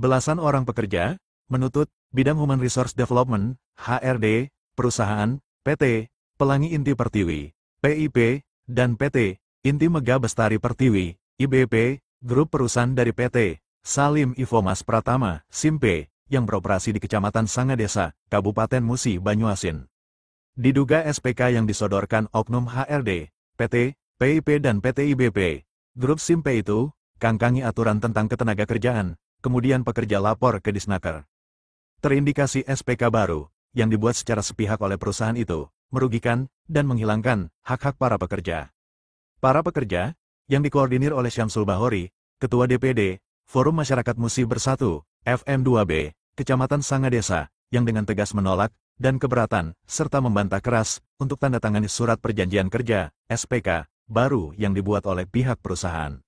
Belasan orang pekerja menuntut Bidang Human Resource Development, HRD, perusahaan, PT, Pelangi Inti Pertiwi, PIP, dan PT, Inti Mega Bestari Pertiwi, IBP, grup perusahaan dari PT, Salim Ifomas Pratama, SIMPE, yang beroperasi di Kecamatan Sangadesa, Kabupaten Musi Banyuasin. Diduga SPK yang disodorkan oknum HRD, PT, PIP dan PT IBP, grup SIMPE itu, kangkangi aturan tentang ketenagakerjaan, kemudian pekerja lapor ke Disnaker. Terindikasi SPK baru, yang dibuat secara sepihak oleh perusahaan itu, merugikan, dan menghilangkan hak-hak para pekerja. Para pekerja, yang dikoordinir oleh Syamsul Bahori, Ketua DPD, Forum Masyarakat Musi Bersatu, FM2B, Kecamatan Sangadesa, yang dengan tegas menolak, dan keberatan, serta membantah keras, untuk tanda tangani surat perjanjian kerja, SPK, baru yang dibuat oleh pihak perusahaan.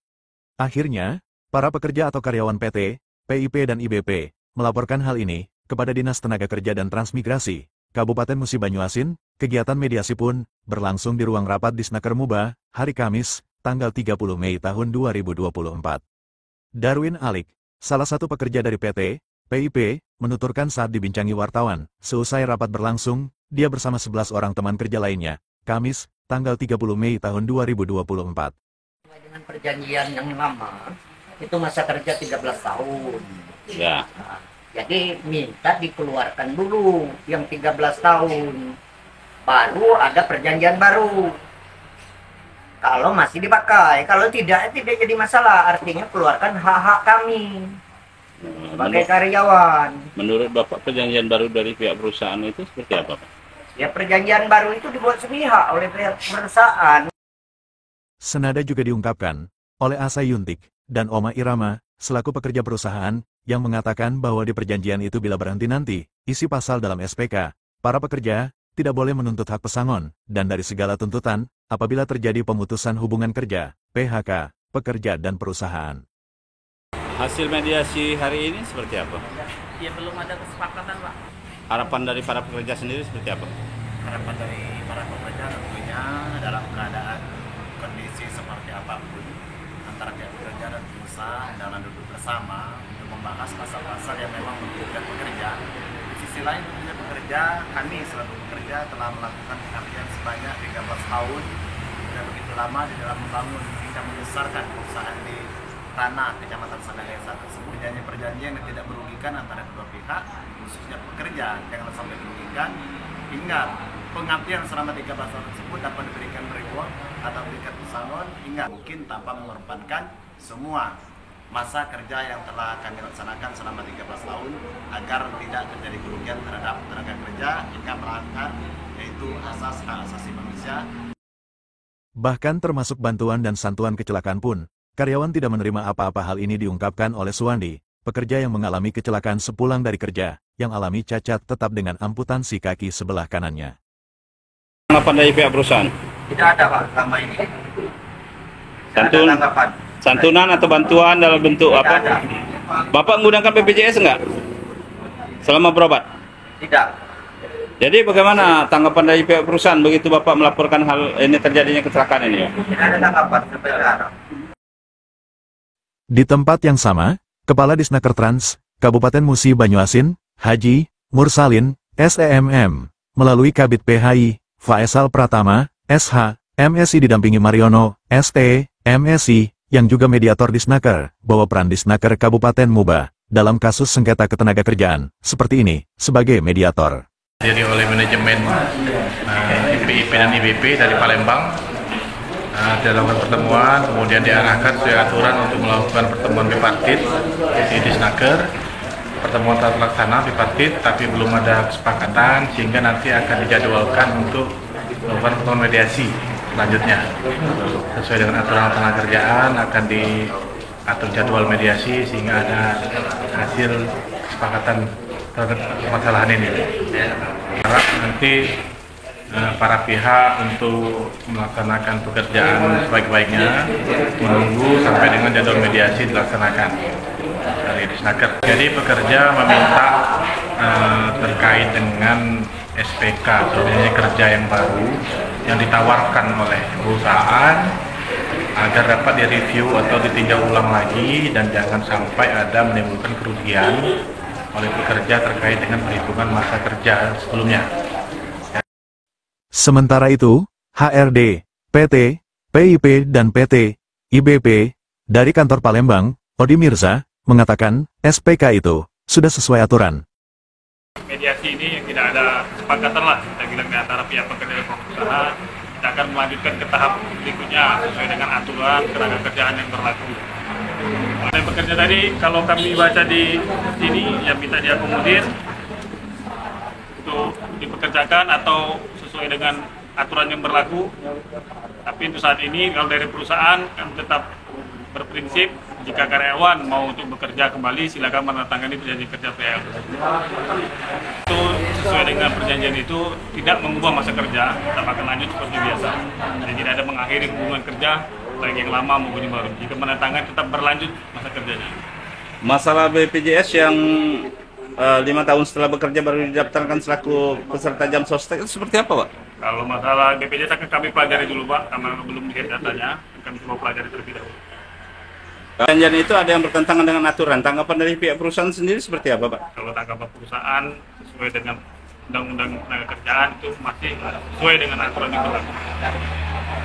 Akhirnya, para pekerja atau karyawan PT, PIP dan IBP, melaporkan hal ini, kepada Dinas Tenaga Kerja dan Transmigrasi, Kabupaten Musi Banyuasin. Kegiatan mediasi pun berlangsung di ruang rapat Disnaker Muba, hari Kamis, tanggal 30 Mei tahun 2024. Darwin Alik, salah satu pekerja dari PT, PIP, menuturkan saat dibincangi wartawan, seusai rapat berlangsung, dia bersama 11 orang teman kerja lainnya, Kamis, tanggal 30 Mei tahun 2024. Dengan perjanjian yang lama, itu masa kerja 13 tahun. Ya. Jadi minta dikeluarkan dulu yang 13 tahun. Baru ada perjanjian baru. Kalau masih dipakai, kalau tidak jadi masalah. Artinya keluarkan hak-hak kami sebagai karyawan. Menurut Bapak, perjanjian baru dari pihak perusahaan itu seperti apa, Pak? Ya, perjanjian baru itu dibuat sepihak oleh pihak perusahaan. Senada juga diungkapkan oleh Asa Yuntik dan Oma Irama, selaku pekerja perusahaan, yang mengatakan bahwa di perjanjian itu bila berhenti nanti, isi pasal dalam SPK, para pekerja tidak boleh menuntut hak pesangon, dan dari segala tuntutan, apabila terjadi pemutusan hubungan kerja, PHK, pekerja dan perusahaan. Hasil mediasi hari ini seperti apa? Ya belum ada kesepakatan, Pak. Harapan dari para pekerja sendiri seperti apa? Harapan dari para pekerja tentunya dalam keadaan kondisi seperti apapun, antara pihak pekerja dan pengusaha dalam duduk bersama untuk membahas pasal-pasal yang memang merugikan pekerja. Di sisi lain tentunya pekerja, kami selaku pekerja telah melakukan pengabdian sebanyak 13 tahun dan begitu lama di dalam membangun hingga membesarkan perusahaan di tanah Kecamatan Sangadesa tersebut. Perjanjian yang tidak merugikan antara kedua pihak, khususnya pekerja, jangan sampai merugikan, hingga pengabdian selama 13 tahun tersebut dapat diberikan reward atau berikan pesangon hingga mungkin tanpa mengorbankan semua masa kerja yang telah kami laksanakan selama 13 tahun agar tidak terjadi kerugian terhadap tenaga kerja hingga melanggar yaitu asas hak asasi manusia. Bahkan termasuk bantuan dan santuan kecelakaan pun, karyawan tidak menerima apa-apa. Hal ini diungkapkan oleh Suwandi, pekerja yang mengalami kecelakaan sepulang dari kerja, yang alami cacat tetap dengan amputansi kaki sebelah kanannya. Tanggapan dari pihak perusahaan? Tidak ada, Pak, selama ini. Santunan atau bantuan dalam bentuk apa? Ada. Bapak menggunakan BPJS enggak? Selama berobat? Tidak. Jadi bagaimana tanggapan dari pihak perusahaan begitu Bapak melaporkan hal ini terjadinya kecelakaan ini? Tidak ada tanggapan sampai sekarang. Di tempat yang sama, Kepala Disnaker Trans, Kabupaten Musi Banyuasin, Haji Mursalin, SEMM, melalui Kabid PHI, Faisal Pratama, SH, MSI didampingi Mariono, ST, MSI, yang juga mediator Disnaker, bahwa peran Disnaker Kabupaten Muba, dalam kasus sengketa ketenagakerjaan, seperti ini, sebagai mediator. Jadi oleh manajemen PIP dan IBP dari Palembang, dilakukan pertemuan, kemudian diarahkan sesuai aturan untuk melakukan pertemuan bipartit di Disnaker. Pertemuan telah terlaksana bipartit, tapi belum ada kesepakatan sehingga nanti akan dijadwalkan untuk melakukan pertemuan mediasi selanjutnya. Sesuai dengan aturan ketenagakerjaan akan diatur jadwal mediasi sehingga ada hasil kesepakatan terhadap permasalahan ini. Harap nanti para pihak untuk melaksanakan pekerjaan sebaik-baiknya, menunggu sampai dengan jadwal mediasi dilaksanakan dari Disnaker. Jadi pekerja meminta terkait dengan SPK, sebenarnya kerja yang baru yang ditawarkan oleh perusahaan agar dapat direview atau ditinjau ulang lagi dan jangan sampai ada menimbulkan kerugian oleh pekerja terkait dengan perhitungan masa kerja sebelumnya. Sementara itu, HRD, PT, PIP dan PT, IBP, dari kantor Palembang, Odi Mirza, mengatakan, SPK itu sudah sesuai aturan. Mediasi ini yang tidak ada kesepakatan lah, kita bilang di antara pihak pekerja dan pengusaha, kita akan melanjutkan ke tahap berikutnya sesuai dengan aturan tenaga kerjaan yang berlaku. Mengenai pekerja tadi, kalau kami baca di sini yang minta diakomodir untuk dipekerjakan atau sesuai dengan aturan yang berlaku. Tapi untuk saat ini kalau dari perusahaan kami tetap berprinsip jika karyawan mau untuk bekerja kembali silakan menandatangani perjanjian kerja PL. Itu sesuai dengan perjanjian itu tidak mengubah masa kerja, tetap akan lanjut seperti biasa. Jadi tidak ada mengakhiri hubungan kerja baik yang lama maupun yang baru. Jika menandatangani tetap berlanjut masa kerjanya. Masalah BPJS yang 5 tahun setelah bekerja baru didaftarkan selaku peserta jam sostek itu seperti apa, Pak? Kalau masalah BPJS akan kami pelajari dulu, Pak, karena belum lihat datanya, kami coba pelajari terlebih dahulu. Perjanjian itu ada yang bertentangan dengan aturan. Tanggapan dari pihak perusahaan sendiri seperti apa, Pak? Kalau tanggapan perusahaan sesuai dengan undang-undang tenaga kerjaan itu masih sesuai dengan aturan yang berlaku.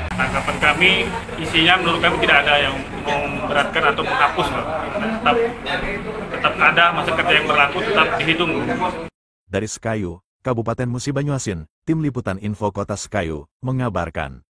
Tanggapan kami isinya menurut kami tidak ada yang memberatkan atau menghapus, Pak. Tetap ada masa kerja yang berlaku, tetap dihitung. Dari Sekayu, Kabupaten Musi Banyuasin, Tim Liputan Info Kota Sekayu, mengabarkan.